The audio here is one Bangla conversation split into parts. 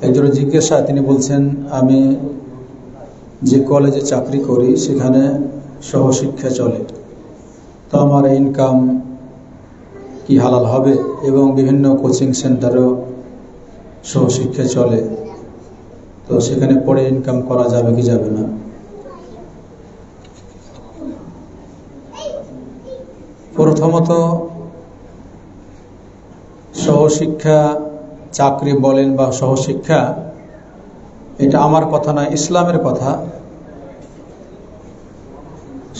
একজন জিজ্ঞাসা, তিনি বলছেন আমি যে কলেজে চাকরি করি সেখানে সহশিক্ষা চলে, তো আমার ইনকাম কি হালাল হবে? এবং বিভিন্ন কোচিং সেন্টারেও সহশিক্ষা চলে, তো সেখানে পড়ে ইনকাম করা যাবে কি যাবে না? প্রথমত সহশিক্ষা চাকরি বলেন বা সহশিক্ষা, এটা আমার কথা নয়, ইসলামের কথা।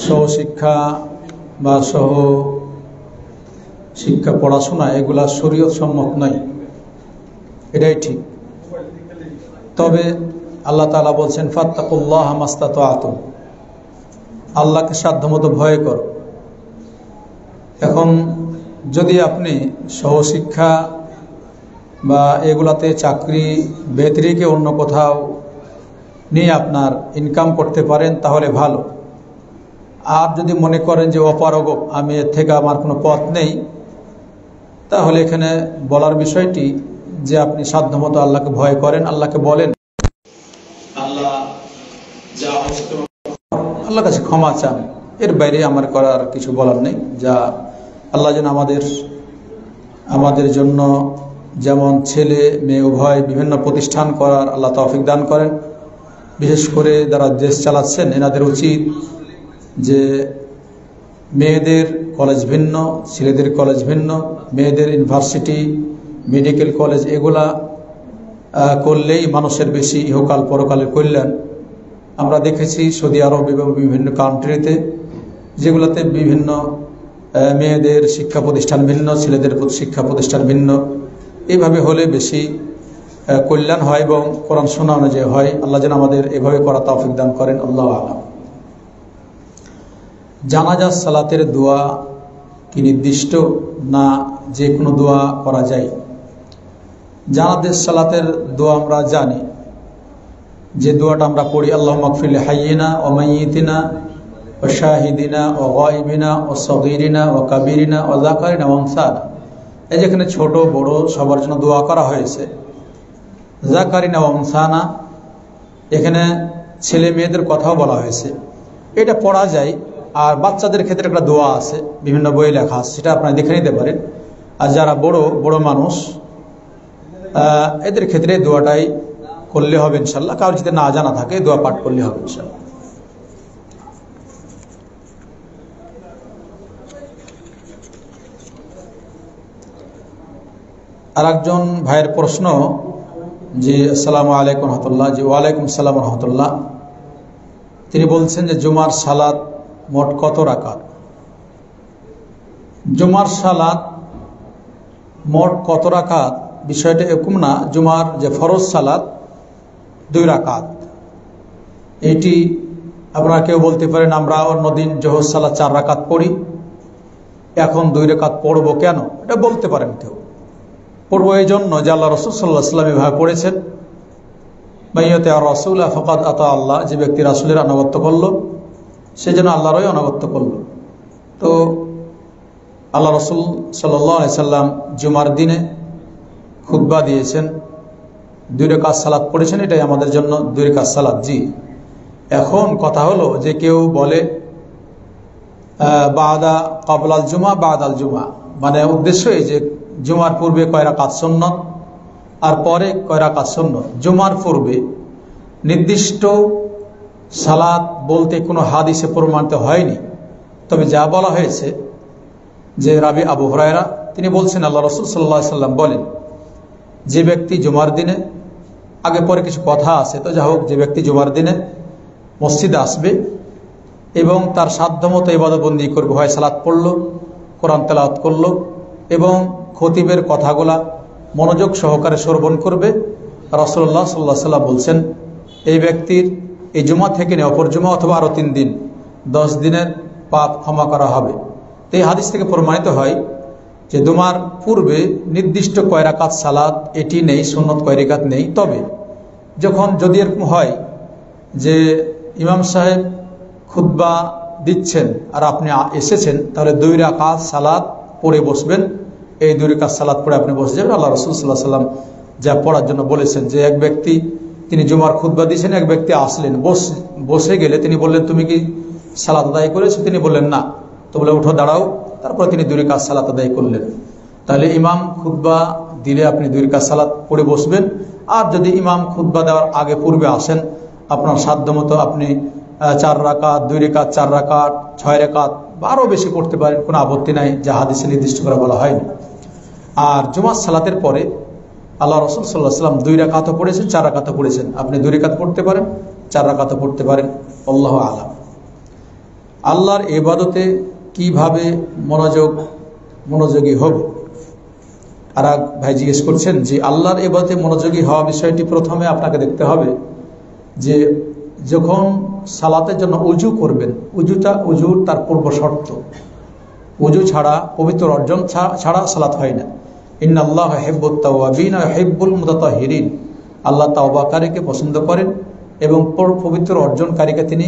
সহশিক্ষা বা সহ শিক্ষা পড়াশোনা এগুলা শরীয়ত সম্মত নয়, এটাই ঠিক। তবে আল্লাহ তাআলা বলছেন ফাত্তাকুল্লাহ মাস্তাতাতুম, আল্লাহকে সাধ্যমতো ভয় কর। এখন যদি আপনি সহশিক্ষা বা এগুলাতে চাকরি ব্যতিরেকে অন্য কোথাও নিয়ে আপনার ইনকাম করতে পারেন তাহলে ভালো। আর যদি মনে করেন যে অপারগ, আমি এর থেকে আমার কোনো পথ নেই, তাহলে এখানে বলার বিষয়টি যে আপনি সাধ্যমতো আল্লাহকে ভয় করেন, আল্লাহকে বলেন, আল্লাহ যা আল্লাহর কাছে ক্ষমা চান, এর বাইরে আমার করার কিছু বলার নেই। যা আল্লাহ যেন আমাদের জন্য যেমন ছেলে মেয়ে উভয় বিভিন্ন প্রতিষ্ঠান করার আল্লাহ তৌফিক দান করেন। বিশেষ করে যারা দেশ চালাচ্ছেন এনাদের উচিত যে মেয়েদের কলেজ ভিন্ন, ছেলেদের কলেজ ভিন্ন, মেয়েদের ইউনিভার্সিটি, মেডিকেল কলেজ এগুলা করলেই মানুষের বেশি ইহকাল পরকালের কল্যাণ। আমরা দেখেছি সৌদি আরব এবং বিভিন্ন কান্ট্রিতে যেগুলোতে বিভিন্ন মেয়েদের শিক্ষা প্রতিষ্ঠান ভিন্ন, ছেলেদের শিক্ষা প্রতিষ্ঠান ভিন্ন, এইভাবে হলে বেশি কল্যাণ হয় এবং কোরআন শোনা অনুযায়ী হয়। আল্লাহ যেন আমাদের এভাবে করা তৌফিক দান করেন। আল্লাহু আ'লাম। জানাজা সালাতের দোয়া কি নির্দিষ্ট, না যে কোনো দোয়া করা যায়? জানাজা সালাতের দোয়া আমরা জানি, যে দোয়াটা আমরা পড়ি, আল্লাহুম্মা গফির লি হাইয়িনা ওয়া মাইয়িতিনা ওয়া শাহিদিনা ওয়া গায়বিনা ওয়া সগীরিনা ওয়া কাবীরিনা ওয়া যাকারিনা ওয়া উনসানা। এই যেখানে ছোট বড় সবার জন্য দোয়া করা হয়েছে। যাকারিনা ওয়া উনসানা, এখানে ছেলে মেয়েদের কথাও বলা হয়েছে, এটা পড়া যায়। আর বাচ্চাদের ক্ষেত্রে একটা দোয়া আছে, বিভিন্ন বই লেখা আছে, সেটা আপনারা দেখে নিতে পারেন। আর যারা বড় বড় মানুষ এদের ক্ষেত্রে দোয়াটাই করলে হবে ইনশাল্লাহ। কারোর যদি না জানা থাকে দোয়া পাঠ করলে হবে ইনশাল্লাহ। আর একজন ভাইয়ের প্রশ্ন, যে আসসালামু আলাইকুম রহমতুল্লাহ। জি ওয়ালাইকুম সালাম রহমতুল্লাহ। তিনি বলছেন যে জুমার সালাত মোট কত রাকাত? জুমার সালাত মোট কত রাকাত বিষয়টা এরকম না। জুমার যে ফরজ সালাত 2 রাকাত, এটি আপনারা কেউ বলতে পারেন আমরা অন্যদিন জোহর সালাত 4 রাকাত পড়ি, এখন 2 রাকাত পড়বো কেন? এটা বলতে পারেন কেউ। পড়বো এই জন্য যে আল্লাহ রাসূল সাল্লাল্লাহু আলাইহি ওয়াসাল্লাম এভাবে পড়েছেন, মাইয়াতে আর রাসূল ফাকাদ আতা আল্লাহ, যে ব্যক্তি রাসূলের আনুগত্য করলো সে যেন আল্লাহরই আনুগত্য করলো। তো আল্লাহ রাসূল সাল্লাল্লাহু আলাইহি ওয়াসাল্লাম জুমার দিনে খুতবা দিয়েছেন, 2 রাকাত সালাত পড়েছেন, এটাই আমাদের জন্য 2 রাকাত সালাত। জি, এখন কথা হলো যে কেউ বলে বাদা ক্বাবলাল জুমা বাদাল জুমা, মানে উদ্দেশ্য এই যে জুমার পূর্বে কয় রাকাত সুন্নাত আর পরে কয় রাকাত সুন্নাত। জুমার পূর্বে নির্দিষ্ট সালাত বলতে কোনো হাদিসে প্রমাণিত হয়নি। তবে যা বলা হয়েছে যে রাবি আবু হুরায়রা তিনি বলছেন আল্লাহ রাসূল সাল্লাল্লাহু আলাইহি ওয়াসাল্লাম বলেন, যে ব্যক্তি জুমার দিনে, আগে পরে কিছু কথা আছে, তো যা হোক, যে ব্যক্তি জুমার দিনে মসজিদে আসবে এবং তার সাধ্যমতো ইবাদতবন্দি করবে, হয় সালাত পড়লো, কোরআন তেলাওয়াত করলো এবং খতিবের কথাগুলা মনোযোগ সহকারে শ্রবণ করবে, রাসূলুল্লাহ সাল্লাল্লাহু আলাইহি ওয়াসাল্লাম বলছেন এই ব্যক্তির এই জুমা থেকে নিয়ে অপর জুমা অথবা আরো 3 দিন 10 দিনের পাপ ক্ষমা করা হবে। তো এই হাদিস থেকে প্রমাণিত হয় যে জুমার পূর্বে নির্দিষ্ট কয় রাকাত সালাত এটি নেই, সুন্নত কয় রাকাত নেই। তবে যদি এরকম হয় যে ইমাম সাহেব খুতবা দিচ্ছেন আর আপনি এসেছেন, তাহলে 2 রাকাত সালাত পড়ে বসবেন, এই 2 রাকাত সালাত পড়ে আপনি বসে যাবেন। আল্লাহ রাসূল সাল্লাল্লাহু আলাইহি ওয়াসাল্লাম যা পড়ার জন্য বলেছেন। যে এক ব্যক্তি তিনি জুমার খুতবা দিয়েছেন, এক ব্যক্তি আসলেন, বসে গেলে তিনি বললেন তুমি কি সালাত আদায় করেছো? তিনি বললেন না। তো বলে উঠো, দাঁড়াও। তারপরে তিনি 2 রাকাত সালাত আদায় করলেন। তাহলে ইমাম খুতবা দিলে আপনি 2 রাকাত সালাত পড়ে বসবেন। আর যদি ইমাম খুতবা দেওয়ার আগে পূর্বে আসেন, আপনার সাধ্য মতো আপনি 4 রাকাত, 2 রাকাত, 4 রাকাত, 6 রাকাত বা আরও বেশি পড়তে পারেন, কোনো আপত্তি নাই, যা হাদিসে নির্দিষ্ট করে বলা হয়নি। আর জুমার সালাতের পরে আল্লাহ রাসূল সাল্লাল্লাহু আলাইহি ওয়াসাল্লাম 2 রাকাতও পড়েছেন, 4 রাকাতও পড়েছেন। আপনি 2 রাকাত পড়তে পারেন, 4 রাকাতও পড়তে পারেন। আল্লাহু আ'লাম। আল্লাহর ইবাদতে কিভাবে মনোযোগী হব? আর এক ভাই জিজ্ঞেস করছেন যে আল্লাহর ইবাদতে মনোযোগী হওয়া বিষয়টি প্রথমে আপনাকে দেখতে হবে যে যখন সালাতের জন্য উজু করবেন, উজুর তার পূর্ব শর্ত। উজু ছাড়া, পবিত্র অর্জন ছাড়া সালাত হয় না। ইন্নাল্লাহা ইউহিব্বুত তাওয়াবিন ওয়া ইউহিব্বুল মুতাতাহহিরিন। আল্লাহ তাওবাকারীকে পছন্দ করেন এবং পবিত্র অর্জনকারীকে তিনি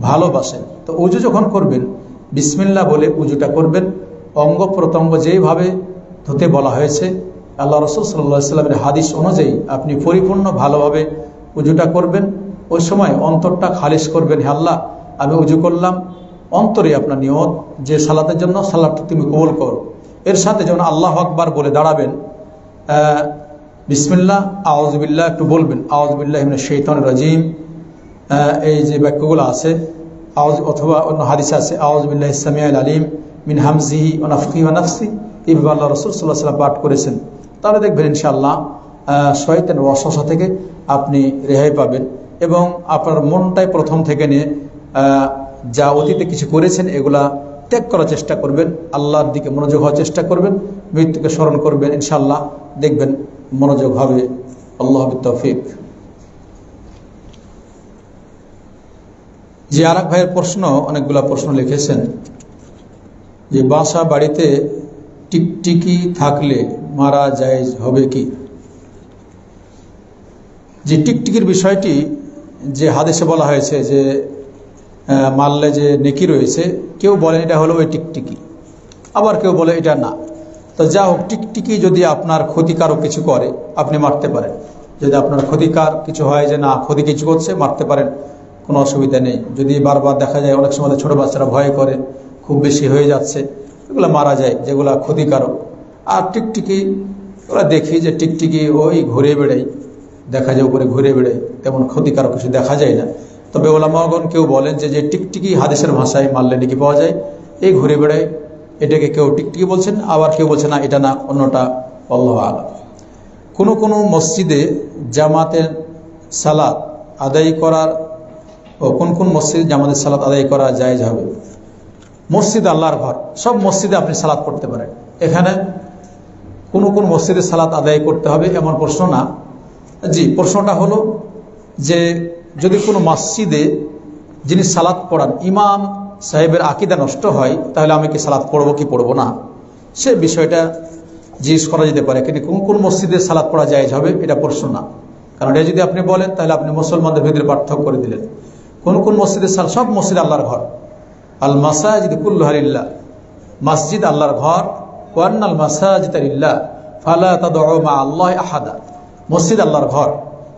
ভালোবাসেন। তো উজু যখন করবেন, বিসমিল্লাহ বলে উজুটা করবেন। অঙ্গ প্রত্যঙ্গ যেভাবে ধুতে বলা হয়েছে আল্লাহ রাসূল সাল্লাল্লাহু আলাইহি ওয়াসাল্লামের হাদিস অনুযায়ী আপনি পরিপূর্ণ ভালোভাবে উজুটা করবেন। ওই সময় অন্তরটা খালিস করবেন, হে আল্লাহ আমি উজু করলাম। অন্তরে আপনার নিয়ত যে সালাতের জন্য সালাতটা তুমি কবুল করো। এর সাথে যখন আল্লাহু আকবার বলে দাঁড়াবেন, বিসমিল্লাহ, আউযু বিল্লাহ একটু বলবেন, আউযু বিল্লাহি মিনাশ শাইতানির রাজিম, এই যে বাক্যগুলো আছে, অথবা অন্য হাদিসে আছে আউযু বিল্লাহিস সামিউল আলিম মিন হামজিহি ওয়া নাফখিহি ওয়া নাফসি। এইভাবে আল্লাহ রাসূল সাল্লাল্লাহু আলাইহি ওয়াসাল্লাম পাঠ করেছেন। তাহলে দেখবেন ইনশাআল্লাহ শয়তানের ওয়াসওয়াসা থেকে আপনি রেহাই পাবেন এবং আপনার মনটাই প্রথম থেকে নিয়ে যা অতীতে কিছু করেছেন এগুলা ত্যাগ করার চেষ্টা করবেন, আল্লাহর দিকে মনোযোগ হওয়ার চেষ্টা করবেন, মৃত্যুকে স্মরণ করবেন। ইনশাআল্লাহ দেখবেন মনোযোগ হবে। আল্লাহু বিত-তৌফিক। যে আরেক ভাইয়ের প্রশ্ন, অনেকগুলা প্রশ্ন লিখেছেন যে বাসা বাড়িতে টিকটিকি থাকলে মারা জায়েজ হবে কি? যে টিকটিকির বিষয়টি যে হাদিসে বলা হয়েছে যে মারলে যে নেকি রয়েছে, কেউ বলেন এটা হলো ওই টিকটিকি, আবার কেউ বলে এটা না। তো যা হোক, টিকটিকি যদি আপনার ক্ষতিকারক কিছু করে আপনি মারতে পারেন। যদি আপনার ক্ষতিকার কিছু হয় যে না ক্ষতি কিছু করছে, মারতে পারেন, কোনো অসুবিধা নেই। যদি বারবার দেখা যায় অনেক সময় ছোট বাচ্চারা ভয় করে খুব বেশি হয়ে যাচ্ছে, এগুলো মারা যায় যেগুলো ক্ষতিকারক। আর টিকটিকি ওরা দেখি যে টিকটিকি ওই ঘুরে বেড়াই, দেখা যায় উপরে ঘুরে বেড়াই, তেমন ক্ষতিকারক কিছু দেখা যায় না। তবে ওলামাগণ কেউ বলেন যে টিকটিকি হাদিসের ভাষায় মারলে নাকি পাওয়া যায়, এই ঘুরে বেড়ায়, এটাকে কেউ টিকটিকি বলছেন, আবার কেউ বলছে না এটা না, অন্যটা। আল্লাহু আ'লাম। কোনো মসজিদে জামাতের সালাত আদায় করার ও কোন মসজিদে জামাতের সালাত আদায় করা জায়েজ হবে? মসজিদ আল্লাহর ঘর, সব মসজিদে আপনি সালাত করতে পারেন। এখানে কোন মসজিদে সালাত আদায় করতে হবে এমন প্রশ্ন না। জি, প্রশ্নটা হলো যে যদি কোনো মসজিদে যিনি সালাত পড়ান ইমাম সাহেবের আকীদা নষ্ট হয়, তাহলে আমি কি সালাত পড়বো কি পড়বো না, সে বিষয়টা জিজ্ঞেস করা যেতে পারে। কিন্তু কোন মসজিদে সালাত পড়া জায়েজ হবে এটা প্রশ্ন না। কারণ এটা যদি আপনি বলেন তাহলে আপনি মুসলমানদের ভিতরে পার্থক্য করে দিলেন। কোন মসজিদে সব মসজিদ আল্লাহর ঘর। আল মাসাজিদ কুল্লুহা লিল্লাহ, মসজিদ আল্লাহর ঘর। ওয়ান্নাল মাসাজিদ লিল্লাহ ফালা তাদউ মা আল্লাহি আহাদা। মসজিদ আল্লাহর ঘর,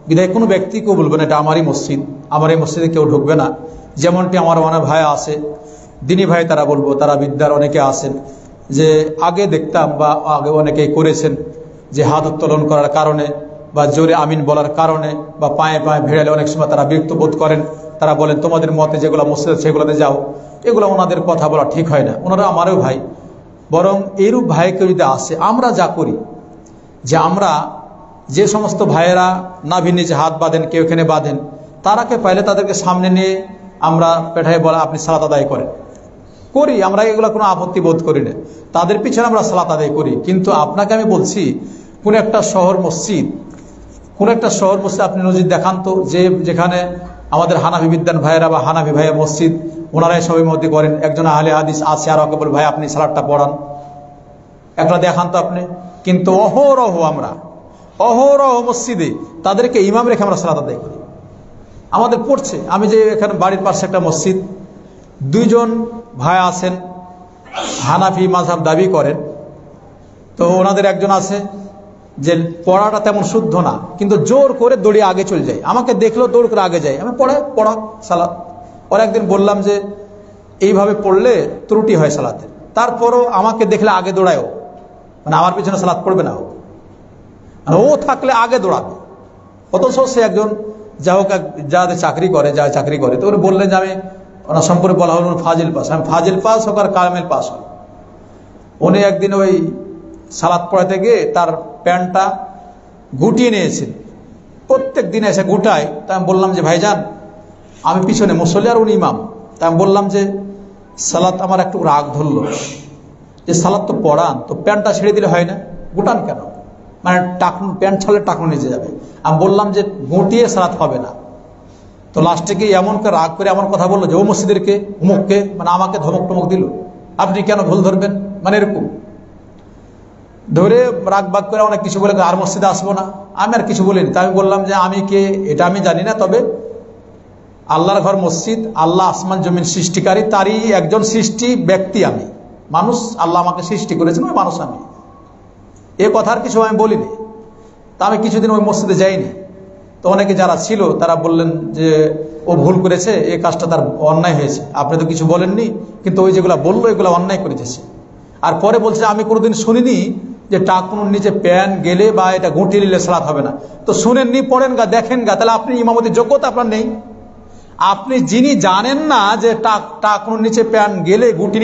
বিধায় কোনো ব্যক্তি কেউ বলবে না এটা আমারই মসজিদ, আমার এই মসজিদে কেউ ঢুকবে না। যেমনটি আমার অনেক ভাই আছে, দিনী ভাই, তারা বলবো, তারা বিদ্যার অনেকে আছেন যে আগে দেখতাম বা আগে অনেকেই করেছেন যে হাত উত্তোলন করার কারণে বা জোরে আমিন বলার কারণে বা পায়ে ভিড়ালে অনেক সময় তারা বিরক্ত বোধ করেন। তারা বলেন তোমাদের মতে যেগুলো মসজিদ সেগুলোতে যাও। এগুলো ওনাদের কথা বলা ঠিক হয় না। ওনারা আমারও ভাই, বরং এরূপ ভাইকে যদি আসে, আমরা যা করি যে আমরা যে সমস্ত ভাইয়েরা নাভির নিচে হাত বাঁধেন, কেউ এখানে বাঁধেন, তারাকে পাইলে তাদেরকে সামনে নিয়ে আমরা পেঠায় বলা আপনি সালাত আদায় করেন, করি আমরা, এগুলো কোনো আপত্তি বোধ করি না। তাদের পিছনে আমরা সালাত আদায় করি। কিন্তু আপনাকে আমি বলছি কোন একটা শহর মসজিদ আপনি নজির দেখান তো, যেখানে আমাদের হানাফি বিদ্যান ভাইয়েরা বা হানাফি ভাইয়ের মসজিদ, ওনারাই সবাই মধ্যে করেন, একজন আহলে হাদিস আছে আর ওকে বল ভাই আপনি সালাতটা পড়ান, একটা দেখান তো আপনি। কিন্তু অহরহ মসজিদে তাদেরকে ইমাম রেখে আমরা সালাত আদায় করি। আমাদের পড়ছে, আমি যে এখানে বাড়ির পাশে একটা মসজিদ, 2 জন ভাই আছেন হানাফি মাযহাব দাবি করেন। তো ওনাদের একজন আছে যে পড়াটা তেমন শুদ্ধ না, কিন্তু জোর করে দৌড়িয়ে আগে চলে যায়, আমাকে দেখলেও দৌড় করে আগে যায়, আমি পড়া সালাত। ওর একদিন বললাম যে এইভাবে পড়লে ত্রুটি হয় সালাতে, তারপরও আমাকে দেখলে আগে দৌড়ায়ও, মানে আমার পিছনে সালাত পড়বে না, ও থাকলে আগে দৌড়াবে। অথচ সে একজন যা হোক যাদের চাকরি করে তো উনি বললেন যে আমি ওনার সম্পর্কে বলা হল ফাজিল পাস, আমি ফাজিল পাস হোক আর কামেল পাস হোক। উনি একদিন ওই সালাত পড়াতে গিয়ে তার প্যান্টটা গুটিয়ে নিয়েছিল, প্রত্যেক দিন এসে গুটায়। তা আমি বললাম যে ভাইজান আমি পিছনে মুসল্লি আর উনি ইমাম, তা আমি বললাম যে সালাত আমার একটু রাগ ধরলো যে সালাত তো পড়ান, তো প্যান্টটা ছেড়ে দিলে হয় না, গুটান কেন, মানে প্যান্ট ছাড়লে টাকনো নিচে যাবে। আমি বললাম যে গুটিয়ে সালাত হবে না। তো লাস্টে গিয়ে এমন করে রাগ করে এমন কথা বললো যে ও মসজিদেরকে অমুককে, মানে আমাকে ধমক টমক দিল, আপনি কেন ভুল ধরবেন, মানে এরকম ধরে রাগ বাগ করে অনেক কিছু বলে আর মসজিদে আসবো না। আমি আর কিছু বলিনি। তা আমি বললাম যে আমি কে এটা আমি জানি না, তবে আল্লাহর ঘর মসজিদ, আল্লাহ আসমান জমিন সৃষ্টিকারী, তারই একজন সৃষ্টি ব্যক্তি আমি, মানুষ, আল্লাহ আমাকে সৃষ্টি করেছেন, ওই মানুষ আমি, এ কথার কিছু আমি বলিনি। তা আমি কিছুদিন ওই মসজিদে যাইনি। তো অনেকে যারা ছিল তারা বললেন যে ও ভুল করেছে, এই কাজটা তার অন্যায় হয়েছে, আপনি তো কিছু বলেননি, কিন্তু ওই যেগুলো বললো এগুলো অন্যায় করেছে। আর পরে বলছে আমি কোনোদিন শুনিনি যে টাকুনোর নিচে প্যান গেলে বা এটা গুটি নিলে সালাত হবে না। তো শুনেননি, পড়েন গা, দেখেন গা, তাহলে আপনি ইমামতির যোগ্যতা আপনার নেই। আপনি যিনি জানেন না যে টাকুনোর নিচে প্যান গেলে গুটি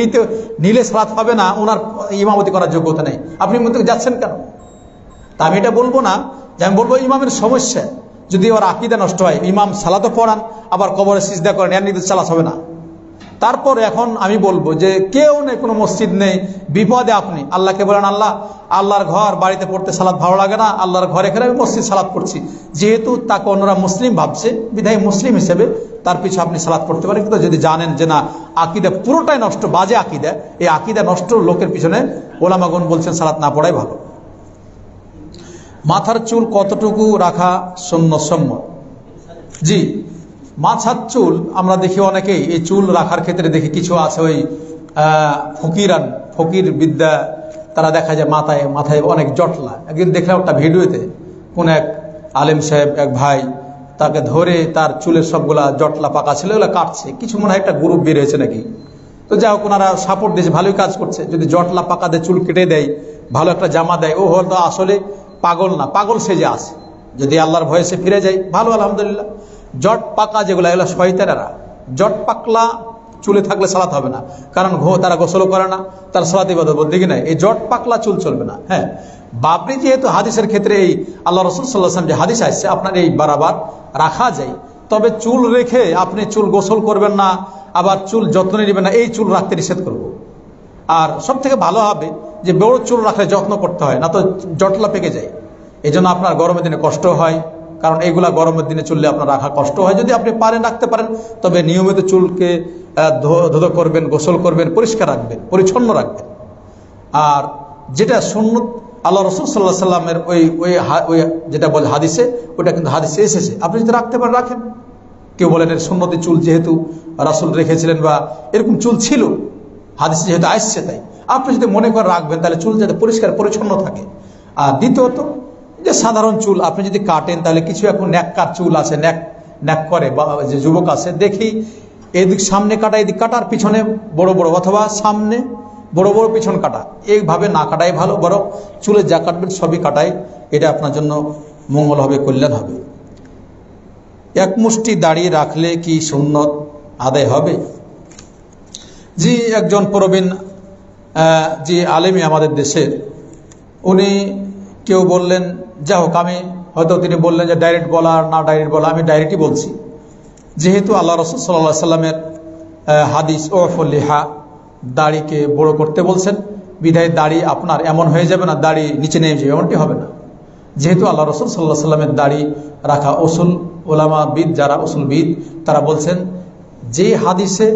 নিলে সালাত হবে না, ওনার ইমামতি করার যোগ্যতা নেই, আপনি ইমামতি যাচ্ছেন কেন? তা আমি এটা বলবো না যে আমি বলবো ইমামের সমস্যা, যদি ওর আকীদা নষ্ট হয়, ইমাম সালাতও পড়ান আবার কবরে সিজদা করেন, এর নির্দেশ সালাত হবে না। তারপর এখন আমি বলবো যে কেউ নেই, কোনো মসজিদ নেই, বিপদে আপনি আল্লাহকে বলেন আল্লাহর ঘর, বাড়িতে পড়তে সালাত ভালো লাগে না, আল্লাহর ঘরে এখানে আমি মসজিদ সালাত করছি, যেহেতু তাকে অন্যরা মুসলিম ভাবছে বিধায় মুসলিম হিসেবে তার পিছনে আপনি সালাত করতে পারেন। কিন্তু যদি জানেন যে না আকীদা পুরোটাই নষ্ট, বাজে আকীদা, এই আকীদা নষ্ট লোকের পিছনে ওলামাগণ বলছেন সালাত না পড়াই ভালো। মাথার চুল কতটুকু রাখা সুন্নাত? জি, মাথার চুল আমরা দেখি অনেকেই এই চুল রাখার ক্ষেত্রে দেখি কিছু আছে ওই ফকির বিদ্যা, তারা দেখা যায় মাথায় অনেক জটলা। একদিন দেখলাম একটা ভিডিওতে কোন এক আলেম সাহেব, এক ভাই, তাকে ধরে তার চুলের সবগুলা জটলা পাকা ছিল ওগুলো কাটছে, কিছু মনে হয় একটা গ্রুপ বের হয়েছে নাকি। তো যাই হোক ওনারা সাপোর্ট দিয়েছে, ভালোই কাজ করছে। যদি জটলা পাকা দিয়ে চুল কেটে দেয়, ভালো একটা জামা দেয়, ও হয়তো আসলে পাগল না, পাগল সেজে আসে, যদি আল্লাহর ভয়ে সে ফিরে যায় ভালো, আলহামদুলিল্লাহ। জট পাকা যেগুলো, এগুলো শয়তানেরা, জট পাকলা চুলে থাকলে সালাত হবে না, কারণ তারা গোসলও করে না, তার সালাত ইবাদত বলতে কি নাই, এই জট পাকলা চুল চলবে না। হ্যাঁ, বাবরি যেহেতু হাদিসের ক্ষেত্রে এই আল্লাহ রাসূল সাল্লাল্লাহু আলাইহি ওয়াসাল্লাম যে হাদিস আসছে আপনার এই বারাবার রাখা যায়, তবে চুল রেখে আপনি চুল গোসল করবেন না, আবার চুল যত্ন নেবেন না, এই চুল রাখতে নিষেধ করব। আর সব থেকে ভালো হবে যে বড় চুল রাখলে যত্ন করতে হয় না, তো জটলা পেকে যায়, এই জন্য আপনার গরমের দিনে কষ্ট হয়, কারণ এইগুলা গরমের দিনে চললে আপনার রাখা কষ্ট হয়। যদি আপনি পারেন রাখতে পারেন, তবে নিয়মিত চুলকে ধুলো করবেন, গোসল করবেন, পরিষ্কার রাখবেন, পরিচ্ছন্ন রাখবেন। আর যেটা সুন্নত আল্লাহ রাসূল সাল্লাল্লাহু আলাইহি ওয়াসাল্লামের ওই যেটা বলে হাদিসে, ওটা কিন্তু হাদিসে এসেছে, আপনি যদি রাখতে পারেন রাখেন। কেউ বলেন এর সুন্নতি চুল যেহেতু রাসূল রেখেছিলেন বা এরকম চুল ছিল, হাদিসে যেহেতু আসছে, তাই আপনি যদি মনে করে রাখবেন তাহলে চুল যাতে পরিষ্কার পরিচ্ছন্ন থাকে। আর দ্বিতীয়ত যে সাধারণ চুল আপনি যদি কাটেন, তাহলে কিছু এখন ন্যাক্কার চুল আছে, ন্যাক করে বা যে যুবক আছে, দেখি এদিক সামনে কাটা, এদিক কাটার পিছনে বড় বড়, অথবা সামনে বড় বড় পিছন কাটা, এইভাবে না কাটাই ভালো, বরং চুলে যা কাটবেন সবই কাটাই, এটা আপনার জন্য মঙ্গল হবে, কল্যাণ হবে। এক মুষ্টি দাঁড়িয়ে রাখলে কি সুন্নত আদায় হবে? জি, একজন প্রবীণ যে আলেমী আমাদের দেশের, উনি কেউ বললেন, যা হোক আমি হয়তো তিনি বললেন যে ডাইরেক্ট বলা আর না ডাইরেক্ট বলা, আমি ডাইরেক্টই বলছি। যেহেতু আল্লাহ রাসূল সাল্লাল্লাহু আলাইহি সাল্লামের হাদিস ওয়াফুল লিহা, দাড়িকে বড় করতে বলছেন, বিধায় দাড়ি আপনার এমন হয়ে যাবে না দাড়ি নিচে নেমে যাবে, এমনটি হবে না। যেহেতু আল্লাহ রাসূল সাল্লাল্লাহু আলাইহি সাল্লামের দাড়ি রাখা, উসুল ওলামা বিদ যারা উসুলবিদ তারা বলছেন যে হাদিসে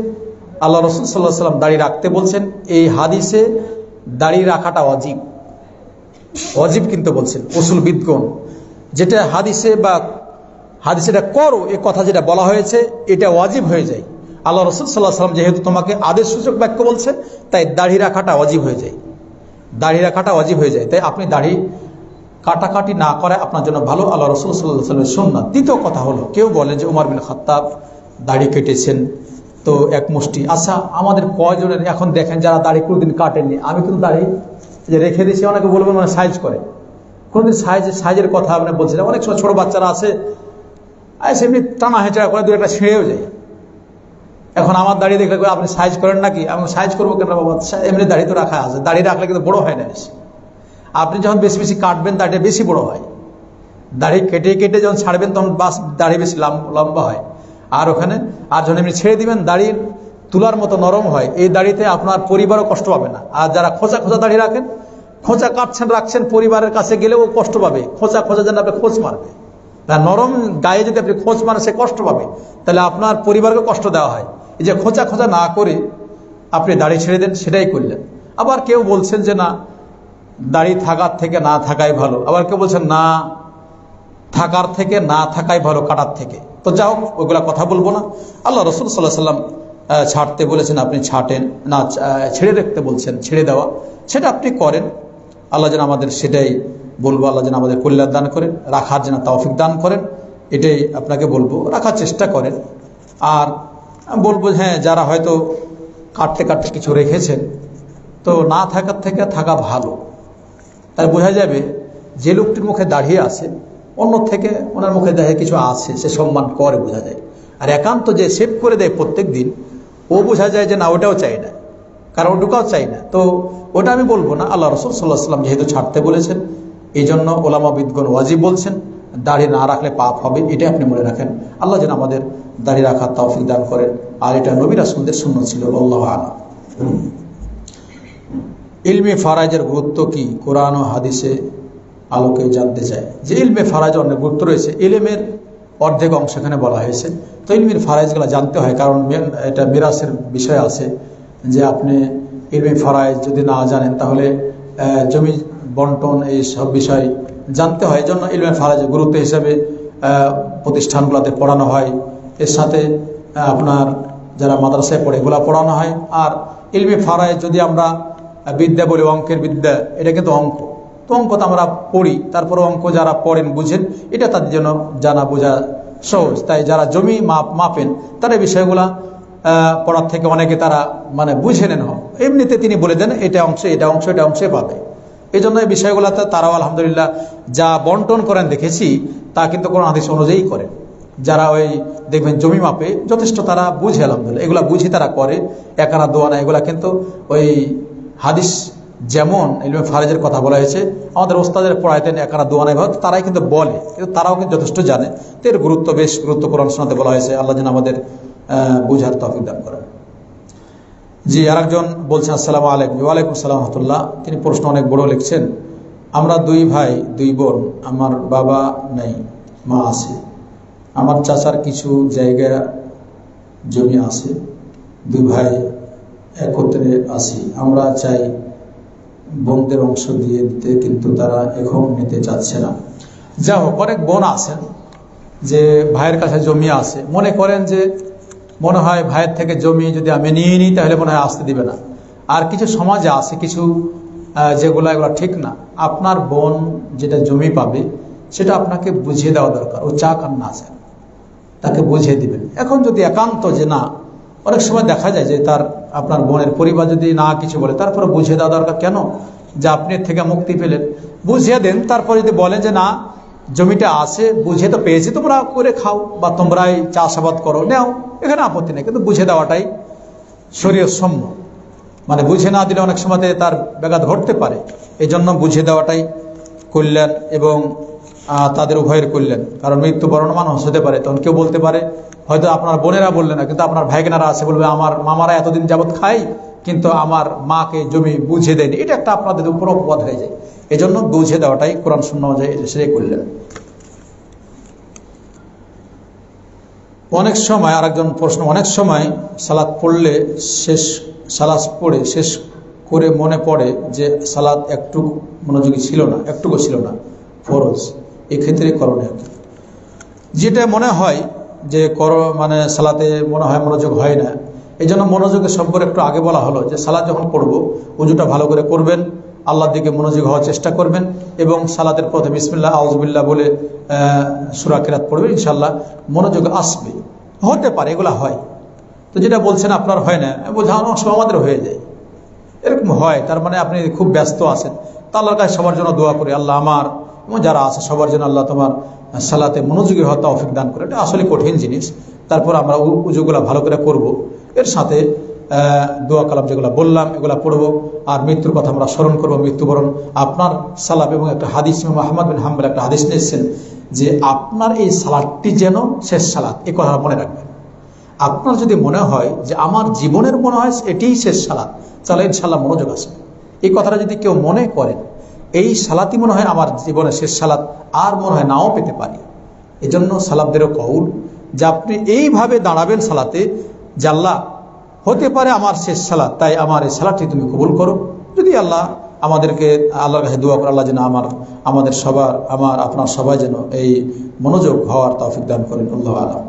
আল্লাহ রাসূল সাল্লাল্লাহু আলাইহি সাল্লাম দাড়ি রাখতে বলছেন, এই হাদিসে দাড়ি রাখাটা ওয়াজিব কিন্তু বলছেন উসুলবিদগণ। যেটা হাদিসে বা হাদিসেটা করো এ কথা যেটা বলা হয়েছে, এটা ওয়াজিব হয়ে যায়। আল্লাহ রাসূল সাল্লাল্লাহু আলাইহি সাল্লাম যেহেতু তোমাকে আদেশসূচক বাক্য বলছে, তাই দাড়ি রাখাটা ওয়াজিব হয়ে যায়, দাড়ি রাখাটা ওয়াজিব হয়ে যায়। তাই আপনি দাড়ি কাটাকাটি না করে আপনার জন্য ভালো, আল্লাহ রাসূল সাল্লাল্লাহু আলাইহি ওয়াসাল্লামের সুন্নাত। দ্বিতীয় কথা হলো, কেউ বলে যে উমর বিন খাত্তাব দাড়ি কেটেছেন তো এক মুষ্টি। আচ্ছা, আমাদের কয়জনের এখন দেখেন যারা দাড়ি কোনোদিন কাটেননি, আমি কিন্তু দাড়ি যে রেখে দিয়েছি, অনেকে বলবেন মানে সাইজ করে, কোনোদিন সাইজের কথা আপনি বলছিলেন। অনেক সময় ছোট বাচ্চারা আছে এমনি টানা হেঁচড়া করে দু একটা ছিঁড়েও যায়। এখন আমার দাড়ি দেখলে আপনি সাইজ করেন নাকি? আমি সাইজ করবো কেন বাবা, এমনি দাড়ি তো রাখা আছে, দাড়ি রাখলে কিন্তু বড় হয় না বেশি। আপনি যখন বেশি বেশি কাটবেন দাড়িটা বেশি বড় হয়, দাড়ি কেটে কেটে যখন ছাড়বেন তখন বাস দাড়ি বেশি লম্বা হয়। আর ওখানে আর যখন এমনি ছেড়ে দিবেন দাড়ি তুলার মতো নরম হয়। এই দাড়িতে আপনার পরিবারও কষ্ট পাবে না। আর যারা খোঁচা খোঁচা দাড়ি রাখেন, খোঁচা কাটছেন রাখছেন, পরিবারের কাছে গেলেও কষ্ট পাবে। খোঁচা খোঁচা যেন আপনি খোঁচ মারবে, নরম গায়ে যদি আপনি খোঁচ মারেন সে কষ্ট পাবে, তাহলে আপনার পরিবারকে কষ্ট দেওয়া হয়। এই যে খোঁচা খোঁচা না করে আপনি দাড়ি ছেড়ে দেন, সেটাই করলেন। আবার কেউ বলছেন যে না, দাড়ি থাকার থেকে না থাকাই ভালো। আবার কেউ বলছেন না, থাকার থেকে না থাকাই ভালো কাটার থেকে। তো যাই হোক, ওইগুলা কথা বলবো না। আল্লাহ রাসূল সাল্লাল্লাহু আলাইহি ওয়াসাল্লাম ছাড়তে বলেছেন, আপনি ছাটেন না, ছেড়ে রাখতে বলছেন, ছেড়ে দেওয়া, সেটা আপনি করেন। আল্লাহ যেন আমাদের, সেটাই বলবো, আল্লাহ যেন আমাদের কল্যাণ দান করেন, রাখার যেন তৌফিক দান করেন, এটাই আপনাকে বলবো, রাখার চেষ্টা করেন। আর বলবো হ্যাঁ, যারা হয়তো কাটতে কাটতে কিছু রেখেছেন, তো না থাকার থেকে থাকা ভালো। তাই বোঝা যাবে যে লোকটির মুখে দাঁড়িয়ে আছে, অন্য থেকে ওনার মুখে দেখে কিছু আছে, সে সম্মান করে, বোঝা যায়। আর একান্ত যে সেভ করে দেয় প্রত্যেক দিন, ও বোঝা যায় যে না, ওটাও চাই না, কারণ ওটুকাও চাই না। তো ওটা আমি বলবো না। আল্লাহ রাসূল সাল্লাল্লাহু আলাইহি ওয়াসাল্লাম যেহেতু ছাড়তে বলেছেন, এই জন্য ওলামাবিদগণ ওয়াজিব বলছেন, দাড়ি না রাখলে পাপ হবে, এটা আপনি মনে রাখেন। আল্লাহ যেন আমাদের দাড়ি রাখার তৌফিক দান করেন। আর এটা নবী রাসূলদের সুন্নাত ছিল। আল্লাহু আ'লাম। ইলমে ফারাইজের গুরুত্ব কি কোরআন ও হাদিসে আলোকে জানতে চায়। যে ইলমে ফারাইজ অনেক গুরুত্ব রয়েছে, ইলমের অর্ধেক অংশ এখানে বলা হয়েছে। তো ইলমের ফারাইজগুলো জানতে হয়, কারণ এটা মিরাসের বিষয় আছে, যে আপনি ইলমে ফারাইজ যদি না জানেন তাহলে জমি বন্টন এই সব বিষয় জানতে হয়। এই জন্য ইলমে ফারাইজের গুরুত্ব হিসেবে প্রতিষ্ঠানগুলোতে পড়ানো হয়। এর সাথে আপনার যারা মাদ্রাসায় পড়ে এগুলা পড়ানো হয়। আর ইলমে ফারাইজ যদি আমরা বিদ্যা বলি, অঙ্কের বিদ্যা, এটা কিন্তু অঙ্ক। তো অঙ্ক তো আমরা পড়ি, তারপরে অঙ্ক যারা পড়েন বুঝেন, এটা তাদের জন্য জানা বোঝা সহজ। তাই যারা জমি মাপেন তারা এই বিষয়গুলা পড়ার থেকে অনেকে তারা মানে বুঝে নেন। এমনিতে তিনি বলে দেন এটা অংশ, এটা অংশ, এটা অংশে পাবে। এই জন্য এই বিষয়গুলোতে তারাও আলহামদুলিল্লাহ যা বন্টন করেন দেখেছি, তা কিন্তু কোরআন হাদিস অনুযায়ী করেন। যারা ওই দেখবেন জমি মাপে যথেষ্ট তারা বুঝে, আলহামদুলিল্লাহ এগুলা বুঝে তারা করে, একানা দোয়ানা এগুলা কিন্তু ওই হাদিস যেমন ইলমে ফারাইজের কথা বলা হয়েছে, আমাদের ওস্তাদের পড়াইতেন একানা দোয়ানা, এভাবে তারাই কিন্তু বলে, কিন্তু তারাও কিন্তু যথেষ্ট জানে। তো এর গুরুত্ব, বেশ গুরুত্ব কোরআন শোনাতে বলা হয়েছে। আল্লাহ যেন আমাদের বুঝার তৌফিক দান করেন। জি, আরেকজন বলছেন, আসসালামু আলাইকুম। ওয়ালাইকুম আসসালাম ওয়া রাহমাতুল্লাহ। তিনি প্রশ্ন অনেক বড় লিখছেন। আমরা দুই ভাই দুই বোন, আমার বাবা নেই, মা আছে। আমার চাচার কিছু জায়গা জমি আছে, দুই ভাই একত্রে আছি। আমরা চাই বোনদের অংশ দিয়ে দিতে, কিন্তু তারা এখন নিতে চাচ্ছে না। যা হোক, অনেক বোন আছেন যে ভাইয়ের কাছে জমি আছে, মনে করেন যে মনে হয় ভাইয়ের থেকে জমি যদি আমি নিয়ে নিই তাহলে মনে হয় আসতে দিবে না। আর কিছু সমাজে আছে কিছু যেগুলো, এগুলো ঠিক না। আপনার বোন যেটা জমি পাবে সেটা আপনাকে বুঝিয়ে দেওয়া দরকার। ও চাক আর না চাক, তাকে বুঝিয়ে দিবেন। এখন যদি একান্ত যে না, অনেক সময় দেখা যায় যে তার আপনার বোনের পরিবার যদি না কিছু বলে, তারপরে বুঝিয়ে দেওয়া দরকার। কেন? যে আপনি থেকে মুক্তি পেলেন, বুঝিয়ে দেন। তারপরে যদি বলেন যে না, জমিটা আছে, বুঝে তো পেয়েছি, তোমরা করে খাও বা তোমরাই চাষাবাদ করো, নেও, এখানে আপত্তি নেই। কিন্তু বুঝে দেওয়াটাই শরীয়ত সম্মত। মানে বুঝে না দিলে অনেক সময় তার ব্যাঘাত ঘটতে পারে। এই জন্য বুঝে দেওয়াটাই কল্যাণ এবং তাদের উভয়ের কল্যাণ। কারণ মৃত্যুবরণ মানুষ হতে পারে, তখন কেউ বলতে পারে, হয়তো আপনার বোনেরা বললেন না, কিন্তু আপনার ভাইগেনারা আছে, বলবে আমার মামারা এতদিন যাবৎ খাই, কিন্তু আমার মাকে জমি বুঝে দেয়নি। এটা একটা আপনাদের উপর অপবাদ হয়ে যায়। এই জন্য বুঝে দেওয়াটাই কোরআন সুন্নাহ অনুযায়ী সেটাই করলেন। অনেক সময় আরেকজন প্রশ্ন, অনেক সময় সালাত পড়লে সালাত পড়ে শেষ করে মনে পড়ে যে সালাত একটুকু মনোযোগী ছিল না, ফরজ। এক্ষেত্রে করণীয় কি? যেটা মনে হয় যে মানে সালাতে মনে হয় মনোযোগ হয় না, এই জন্য মনোযোগের সম্পর্কে একটু আগে বলা হলো যে সালাত যখন পড়বো উজুটা ভালো করে করবেন, আল্লাহর দিকে মনোযোগ হওয়ার চেষ্টা করবেন এবং সালাতের প্রথমে বিসমিল্লাহ আউযুবিল্লাহ বলে সূরা কিরাত পড়বেন, ইনশাআল্লাহ মনোযোগ আসবে। হতে পারে এগুলা হয়, তো যেটা বলছেন আপনার হয় না, বোঝানো সময় আমাদের হয়ে যায়, এরকম হয়। তার মানে আপনি খুব ব্যস্ত আছেন, তা আল্লাহর কাছে সবার জন্য দোয়া করি, আল্লাহ আমার এবং যারা আছে সবার জন্য আল্লাহ তোমার সালাতে মনোযোগী হওয়ার তৌফিক দান করে। এটা আসলে কঠিন জিনিস। তারপর আমরা উজুগুলা ভালো করে করব, এর সাথে দোয়া কালাম যেগুলো বললাম এগুলা পড়বো, আর মৃত্যুর কথা আমরা স্মরণ করবো, মৃত্যুবরণ আপনার সালাত। এবং একটা হাদিস ইমাম আহমদ বিন হাম্বল একটা হাদিস নিয়েছেন যে আপনার এই সালাতটি যেন শেষ সালাত, এই কথা মনে রাখবেন। আপনার যদি মনে হয় যে আমার জীবনের মনে হয় এটিই শেষ সালাত, তাহলে ইনশাআল্লাহ মনোযোগ আসবে। এই কথাটা যদি কেউ মনে করেন এই সালাতই মনে হয় আমার জীবনের শেষ সালাত, আর মনে হয় নাও পেতে পারি। এই জন্য সালাফদেরও কওল যে আপনি এইভাবে দাঁড়াবেন সালাতে যে আল্লাহ হতে পারে আমার শেষ সালাত, তাই আমার এই সালাতটি তুমি কবুল করো। যদি আল্লাহ আমাদেরকে আল্লাহর কাছে দোয়া করে আল্লাহ যেন আমাদের সবার আপনার সবাই যেন এই মনোযোগ হওয়ার তৌফিক দান করেন, আল্লাহু আ'লাম।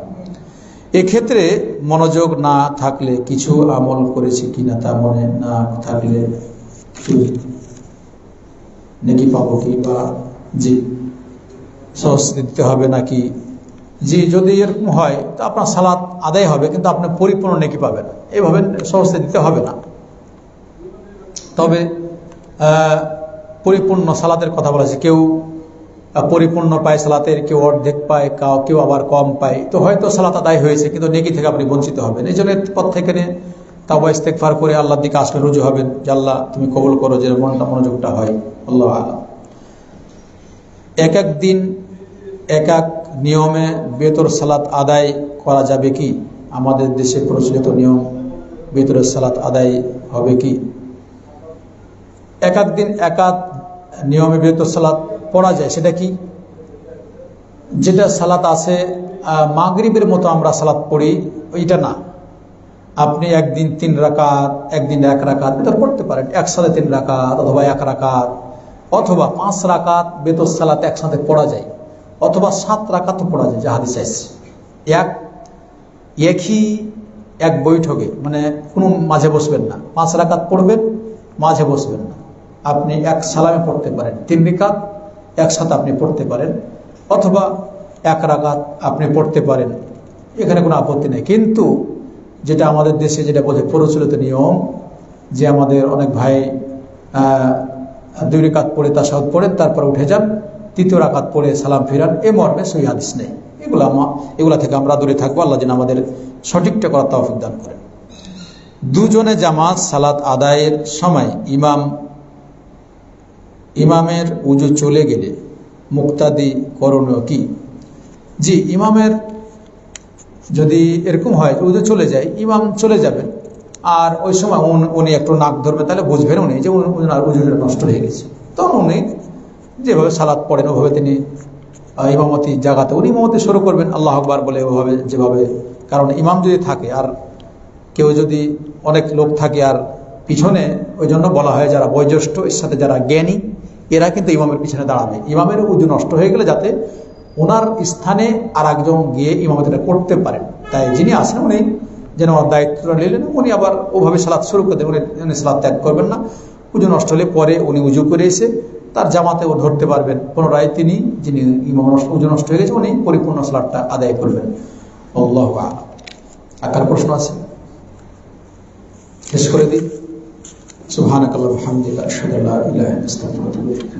এক্ষেত্রে মনোযোগ না থাকলে কিছু আমল করেছি কিনা তা মনে না থাকলে নেকি পাবো কি, বা জি শাস্তি দিতে হবে নাকি? জি, যদি এরকম হয় তো আপনার সালাত আদায় হবে, কিন্তু আপনি পরিপূর্ণ নেকি পাবেন, এইভাবে শাস্তি দিতে হবে না। তবে পরিপূর্ণ সালাতের কথা বলেছে, কেউ পরিপূর্ণ পায় সালাতের, কেউ অর্ধেক পায়, কেউ আবার কম পায়। তো হয়তো সালাত আদায় হয়েছে কিন্তু নেকি থেকে আপনি বঞ্চিত হবেন। এই জন্য পথ থেকে তাওবা ইস্তেগফার করে আল্লাহর দিকে আসলে রুজু হবেন যে আল্লাহ তুমি কবুল করো, যে মনোযোগটা হয়। আল্লাহু আ'লাম। এক এক দিন এক এক নিয়মে বেতর সালাত আদায় করা যাবে কি? আমাদের দেশে প্রচলিত নিয়ম বেতরের সালাত আদায় হবে কি? এক এক দিন এক এক নিয়মে বেতর সালাত পড়া যায়, সেটা কি? যেটা সালাত আছে মাগরিবের মতো আমরা সালাত পড়ি ওইটা না। আপনি একদিন 3 রাকাত, একদিন 1 রাকাত বেতর পড়তে পারেন, একসাথে 3 রাকাত অথবা 1 রাকাত অথবা 5 রাকাত বেতর সালাত একসাথে পড়া যায়, অথবা 7 রাকাত পড়া যায়, যা হাদিসে আছে। এক বৈঠকে, মানে কোনো মাঝে বসবেন না, 5 রাকাত পড়বেন, মাঝে বসবেন না। আপনি এক সালামে পড়তে পারেন, 3 রাকাত একসাথে আপনি পড়তে পারেন, অথবা 1 রাকাত আপনি পড়তে পারেন, এখানে কোনো আপত্তি নেই। কিন্তু যেটা আমাদের দেশে যেটা বলে প্রচলিত নিয়ম, যে আমাদের অনেক ভাই 2 রাকাত পড়ে তাশাহুদ পড়েন, তারপর উঠে যান, 3য় রাকাত পড়ে সালাম ফিরান, এ মর্মে সহিহ হাদিস নেই। এগুলা থেকে আমরা দূরে থাকবো। আল্লাহ যেন আমাদের সঠিকটা করার তৌফিক দান করেন। দুজনে জামাত সালাত আদায়ের সময় ইমামের উজু চলে গেলে মুক্তাদি করণীয় কি? জি, ইমামের যদি এরকম হয় উজু চলে যায়, ইমাম চলে যাবেন, আর ওই সময় উনি একটু নাক ধরবে, তাহলে বুঝবেন উনি যে উজুটা নষ্ট হয়ে গেছে। তখন উনি যেভাবে সালাত পড়েন ওভাবে তিনি ইমামতি জায়গাতে উনি ইমামতি শুরু করবেন, আল্লাহু আকবার বলে ওভাবে, যেভাবে। কারণ ইমাম যদি থাকে আর কেউ যদি অনেক লোক থাকে আর পিছনে, ওই জন্য বলা হয় যারা বয়োজ্যেষ্ঠ এর সাথে যারা জ্ঞানী এরা কিন্তু ইমামের পিছনে দাঁড়াবে। ইমামের উজু নষ্ট হয়ে গেলে যাতে ওনার স্থানে আর একজন গিয়ে ইমামতিটা করতে পারেন, তাই যিনি আছেন উনি যেন দায়িত্বটা নিলেন, উনি আবার ওভাবে সালাত শুরু করে দেন, উনি সালাত ত্যাগ করবেন না। উজু নষ্ট হলে পরে উনি উজু করে এসে তার জামাতেও ধরতে পারবেন, পুনরায় যিনি ইমাম উজু নষ্ট হয়ে গেছে উনি পরিপূর্ণ সালাতটা আদায় করবেন। আল্লাহু আ'লাম। কার প্রশ্ন আছে? শেষ করে দিই। সুবহানাকাল্লাহু ওয়া বিহামদিকা আশহাদু আল্লা ইলাহা ইল্লা আনতা আস্তাগফিরুকা ওয়া আতুবু ইলাইক।